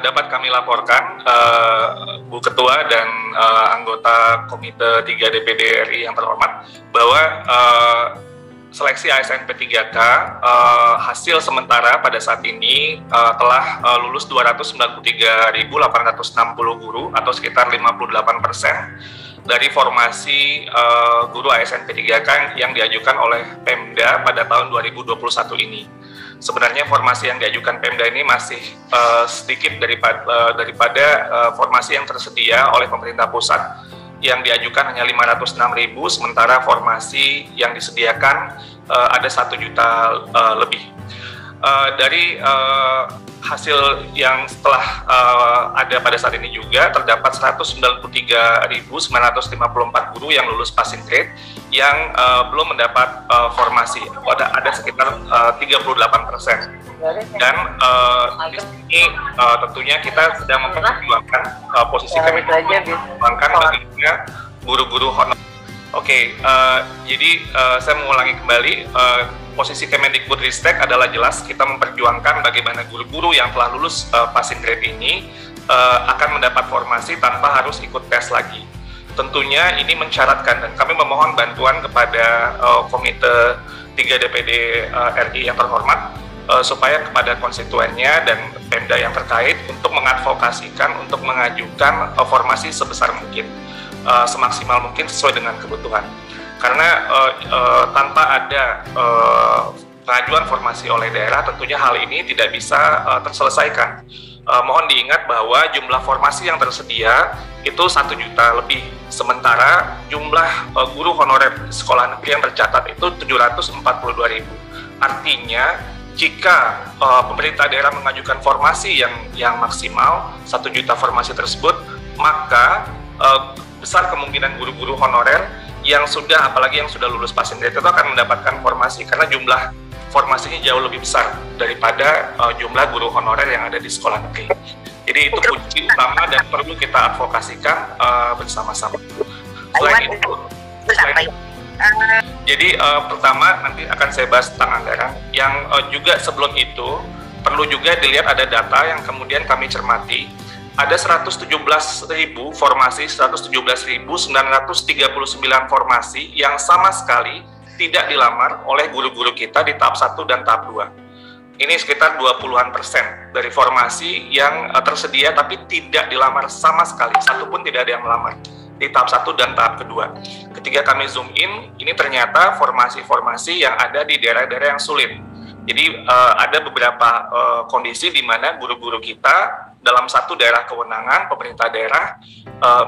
dapat kami laporkan, Bu Ketua dan anggota Komite 3 DPD RI yang terhormat, bahwa seleksi ASN P3K hasil sementara pada saat ini telah lulus 293.860 guru atau sekitar 58% dari formasi guru ASN P3K yang diajukan oleh Pemda pada tahun 2021 ini. Sebenarnya formasi yang diajukan Pemda ini masih sedikit daripada formasi yang tersedia oleh pemerintah pusat, yang diajukan hanya 506.000, sementara formasi yang disediakan ada 1 juta lebih. Dari hasil yang setelah ada pada saat ini juga terdapat 193.954 guru yang lulus passing grade yang belum mendapat formasi. Ada sekitar 38%. Dan di sini tentunya kita sedang memperjuangkan posisi kami memperjuangkan baginya guru-guru honor. Oke, jadi saya mengulangi kembali, posisi Kemendikbudristek adalah jelas kita memperjuangkan bagaimana guru-guru yang telah lulus passing grade ini akan mendapat formasi tanpa harus ikut tes lagi. Tentunya ini mensyaratkan, dan kami memohon bantuan kepada Komite 3 DPD RI yang terhormat, supaya kepada konstituennya dan Pemda yang terkait untuk mengadvokasikan untuk mengajukan formasi sebesar mungkin, semaksimal mungkin sesuai dengan kebutuhan. Karena tanpa ada pengajuan formasi oleh daerah, tentunya hal ini tidak bisa terselesaikan. Mohon diingat bahwa jumlah formasi yang tersedia itu 1 juta lebih, sementara jumlah guru honorer sekolah negeri yang tercatat itu 742.000. Artinya jika pemerintah daerah mengajukan formasi yang maksimal 1 juta formasi tersebut, maka besar kemungkinan guru-guru honorer yang sudah, apalagi yang sudah lulus passing grade itu akan mendapatkan formasi, karena jumlah formasinya jauh lebih besar daripada jumlah guru honorer yang ada di sekolah negeri. Jadi itu kunci utama dan perlu kita advokasikan bersama-sama. Selain itu, jadi pertama nanti akan saya bahas tentang anggaran. Yang juga sebelum itu perlu juga dilihat ada data yang kemudian kami cermati. Ada 117.000 formasi, 117.939 formasi yang sama sekali tidak dilamar oleh guru-guru kita di tahap 1 dan tahap 2. Ini sekitar 20% dari formasi yang tersedia tapi tidak dilamar sama sekali, satupun tidak ada yang melamar di tahap 1 dan tahap kedua. Ketika kami zoom in, ini ternyata formasi-formasi yang ada di daerah-daerah yang sulit. Jadi ada beberapa kondisi di mana guru-guru kita dalam satu daerah kewenangan pemerintah daerah,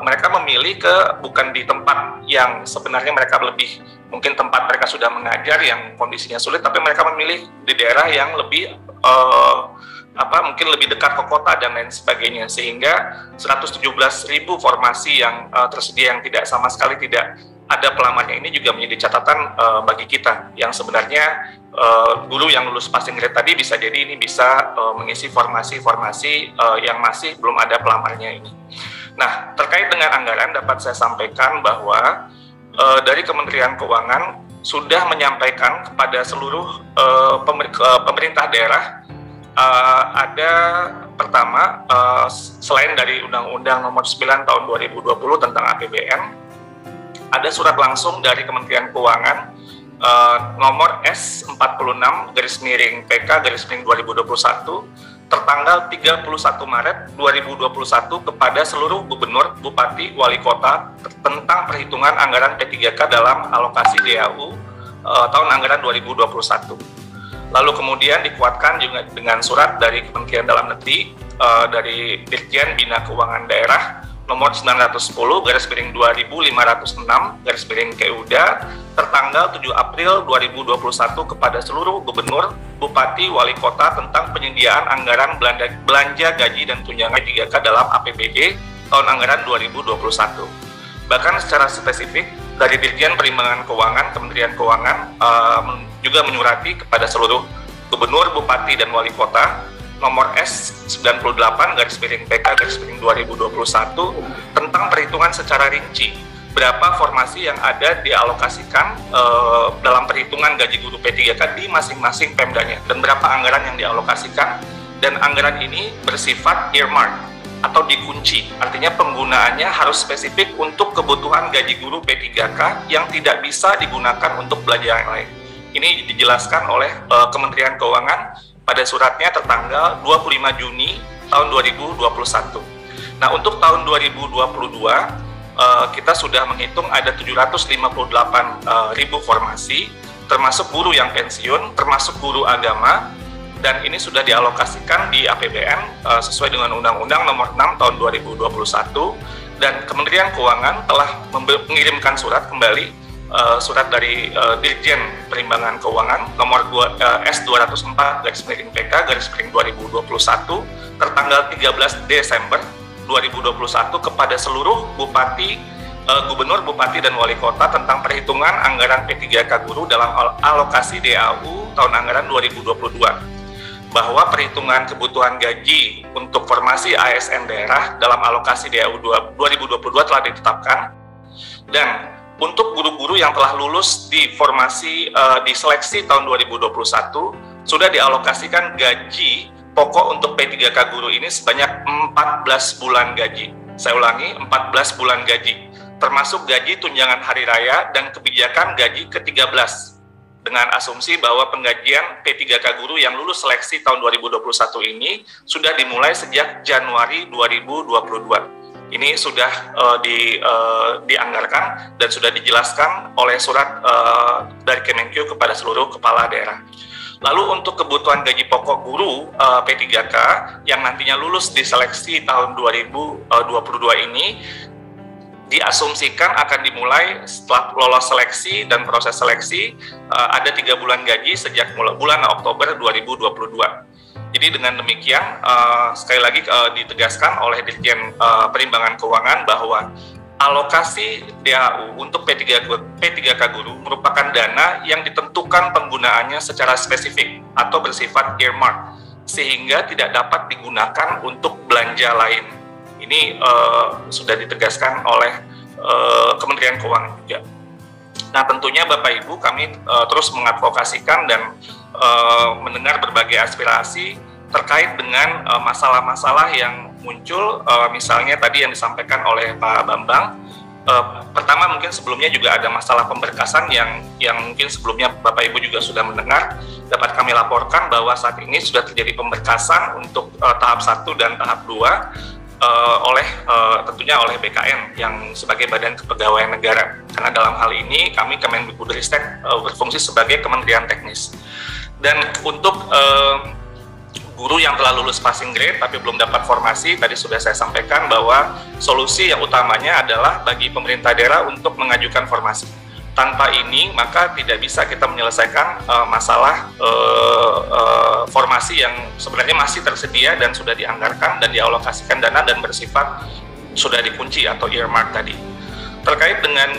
mereka memilih bukan di tempat yang sebenarnya mereka lebih, mungkin tempat mereka sudah mengajar yang kondisinya sulit, tapi mereka memilih di daerah yang lebih mungkin lebih dekat ke kota dan lain sebagainya, sehingga 117.000 formasi yang tersedia yang tidak sama sekali tidak ada pelamarnya ini juga menjadi catatan bagi kita, yang sebenarnya guru yang lulus passing grade tadi bisa jadi ini bisa mengisi formasi-formasi yang masih belum ada pelamarnya ini. Nah, terkait dengan anggaran dapat saya sampaikan bahwa dari Kementerian Keuangan sudah menyampaikan kepada seluruh pemerintah daerah, ada pertama, selain dari Undang-Undang Nomor 9 Tahun 2020 tentang APBN, ada surat langsung dari Kementerian Keuangan nomor S46/PK/2021 tertanggal 31 Maret 2021 kepada seluruh gubernur, bupati, wali kota tentang perhitungan anggaran P3K dalam alokasi DAU tahun anggaran 2021. Lalu kemudian dikuatkan juga dengan surat dari Kementerian Dalam Negeri dari Dirjen Bina Keuangan Daerah nomor 910/2506/KUDA tertanggal 7 April 2021 kepada seluruh gubernur, bupati, wali kota tentang penyediaan anggaran belanja gaji dan tunjangan P3K dalam APBD tahun anggaran 2021. Bahkan secara spesifik dari Dirjen Perimbangan Keuangan Kementerian Keuangan juga menyurati kepada seluruh gubernur, bupati, dan wali kota nomor S98/PK/2021 tentang perhitungan secara rinci berapa formasi yang ada dialokasikan dalam perhitungan gaji guru P3K di masing-masing Pemdanya dan berapa anggaran yang dialokasikan dan anggaran ini bersifat earmark atau dikunci, artinya penggunaannya harus spesifik untuk kebutuhan gaji guru P3K yang tidak bisa digunakan untuk belanja yang lain. Ini dijelaskan oleh Kementerian Keuangan pada suratnya tertanggal 25 Juni tahun 2021. Nah, untuk tahun 2022 kita sudah menghitung ada 758.000 formasi, termasuk guru yang pensiun, termasuk guru agama, dan ini sudah dialokasikan di APBN sesuai dengan Undang-Undang Nomor 6 Tahun 2021, dan Kementerian Keuangan telah mengirimkan surat kembali, surat dari Dirjen Perimbangan Keuangan Nomor S204/PK/2021 tertanggal 13 Desember 2021 kepada seluruh bupati, gubernur, bupati, dan wali kota tentang perhitungan anggaran P3K guru dalam alokasi DAU tahun anggaran 2022. Bahwa perhitungan kebutuhan gaji untuk formasi ASN daerah dalam alokasi DAU 2022 telah ditetapkan, dan untuk guru-guru yang telah lulus di formasi di seleksi tahun 2021 sudah dialokasikan gaji pokok untuk P3K guru ini sebanyak 14 bulan gaji. Saya ulangi, 14 bulan gaji, termasuk gaji tunjangan hari raya dan kebijakan gaji ke-13. Dengan asumsi bahwa penggajian P3K guru yang lulus seleksi tahun 2021 ini sudah dimulai sejak Januari 2022. Ini sudah dianggarkan dan sudah dijelaskan oleh surat dari Kemenkeu kepada seluruh kepala daerah. Lalu untuk kebutuhan gaji pokok guru P3K yang nantinya lulus di seleksi tahun 2022 ini diasumsikan akan dimulai setelah lolos seleksi dan proses seleksi, ada 3 bulan gaji sejak bulan Oktober 2022. Jadi dengan demikian, sekali lagi ditegaskan oleh Dirjen Perimbangan Keuangan bahwa alokasi DAU untuk P3K guru merupakan dana yang ditentukan penggunaannya secara spesifik atau bersifat earmark, sehingga tidak dapat digunakan untuk belanja lain. Ini sudah ditegaskan oleh Kementerian Keuangan juga. Nah, tentunya Bapak Ibu, kami terus mengadvokasikan dan mendengar berbagai aspirasi terkait dengan masalah-masalah yang muncul, misalnya tadi yang disampaikan oleh Pak Bambang. Pertama, mungkin sebelumnya juga ada masalah pemberkasan yang mungkin sebelumnya Bapak Ibu juga sudah mendengar. Dapat kami laporkan bahwa saat ini sudah terjadi pemberkasan untuk tahap 1 dan tahap 2 tentunya oleh BKN yang sebagai Badan Kepegawaian Negara. Karena dalam hal ini kami Kemendikbudristek berfungsi sebagai kementerian teknis. Dan untuk guru yang telah lulus passing grade tapi belum dapat formasi, tadi sudah saya sampaikan bahwa solusi yang utamanya adalah bagi pemerintah daerah untuk mengajukan formasi. Tanpa ini maka tidak bisa kita menyelesaikan masalah formasi yang sebenarnya masih tersedia dan sudah dianggarkan dan dialokasikan dana dan bersifat sudah dikunci atau earmark tadi. Terkait dengan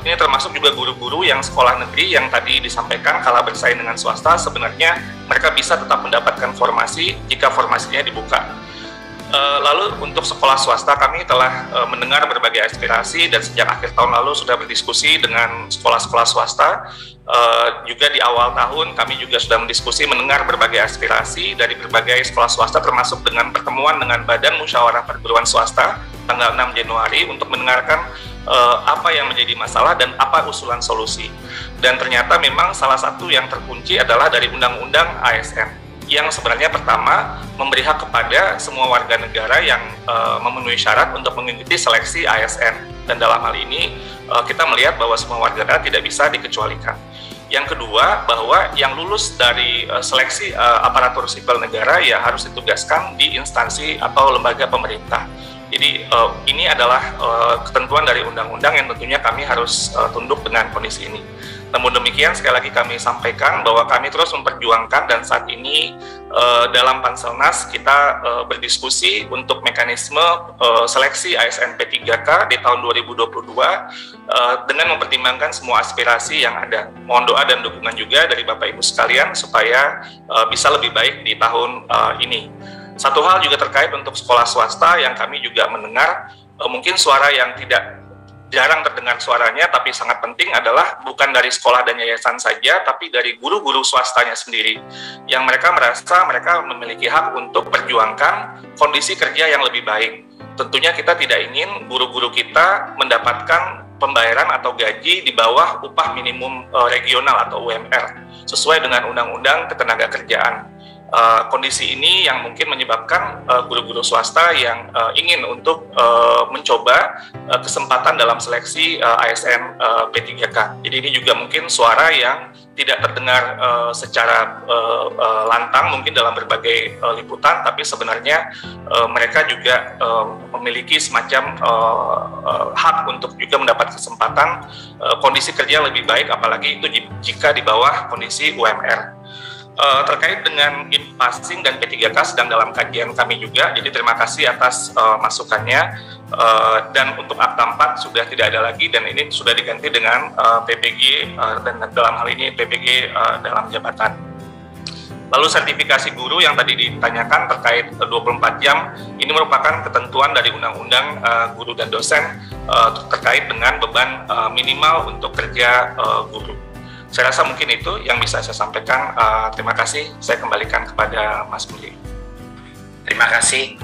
ini termasuk juga guru-guru yang sekolah negeri yang tadi disampaikan kalah bersaing dengan swasta, sebenarnya mereka bisa tetap mendapatkan formasi jika formasinya dibuka. Lalu untuk sekolah swasta kami telah mendengar berbagai aspirasi dan sejak akhir tahun lalu sudah berdiskusi dengan sekolah-sekolah swasta. Juga di awal tahun kami juga sudah mendiskusi mendengar berbagai aspirasi dari berbagai sekolah swasta, termasuk dengan pertemuan dengan Badan Musyawarah Perguruan Swasta tanggal 6 Januari untuk mendengarkan apa yang menjadi masalah dan apa usulan solusi. Dan ternyata memang salah satu yang terkunci adalah dari Undang-Undang ASN, yang sebenarnya pertama memberi hak kepada semua warga negara yang memenuhi syarat untuk mengikuti seleksi ASN, dan dalam hal ini kita melihat bahwa semua warga negara tidak bisa dikecualikan. Yang kedua, bahwa yang lulus dari seleksi aparatur sipil negara ya harus ditugaskan di instansi atau lembaga pemerintah. Jadi ini adalah ketentuan dari undang-undang yang tentunya kami harus tunduk dengan kondisi ini. Namun demikian, sekali lagi kami sampaikan bahwa kami terus memperjuangkan, dan saat ini dalam Panselnas kita berdiskusi untuk mekanisme seleksi ASN P3K di tahun 2022 dengan mempertimbangkan semua aspirasi yang ada. Mohon doa dan dukungan juga dari Bapak Ibu sekalian supaya bisa lebih baik di tahun ini. Satu hal juga terkait untuk sekolah swasta yang kami juga mendengar mungkin suara yang tidak jarang terdengar suaranya, tapi sangat penting adalah bukan dari sekolah dan yayasan saja, tapi dari guru-guru swastanya sendiri, yang mereka merasa mereka memiliki hak untuk perjuangkan kondisi kerja yang lebih baik. Tentunya kita tidak ingin guru-guru kita mendapatkan pembayaran atau gaji di bawah upah minimum regional atau UMR, sesuai dengan Undang-Undang Ketenagakerjaan. Kondisi ini yang mungkin menyebabkan guru-guru swasta yang ingin untuk mencoba kesempatan dalam seleksi ASN P3K. Jadi ini juga mungkin suara yang tidak terdengar secara lantang mungkin dalam berbagai liputan, tapi sebenarnya mereka juga memiliki semacam hak untuk juga mendapat kesempatan kondisi kerja yang lebih baik, apalagi itu jika di bawah kondisi UMR. Terkait dengan e-passing dan P3K sedang dalam kajian kami juga, jadi terima kasih atas masukannya, dan untuk Akta 4 sudah tidak ada lagi dan ini sudah diganti dengan PPG, dan dalam hal ini PPG dalam jabatan. Lalu sertifikasi guru yang tadi ditanyakan terkait 24 jam, ini merupakan ketentuan dari Undang-Undang Guru dan Dosen terkait dengan beban minimal untuk kerja guru. Saya rasa mungkin itu yang bisa saya sampaikan. Terima kasih. Saya kembalikan kepada Mas Budi. Terima kasih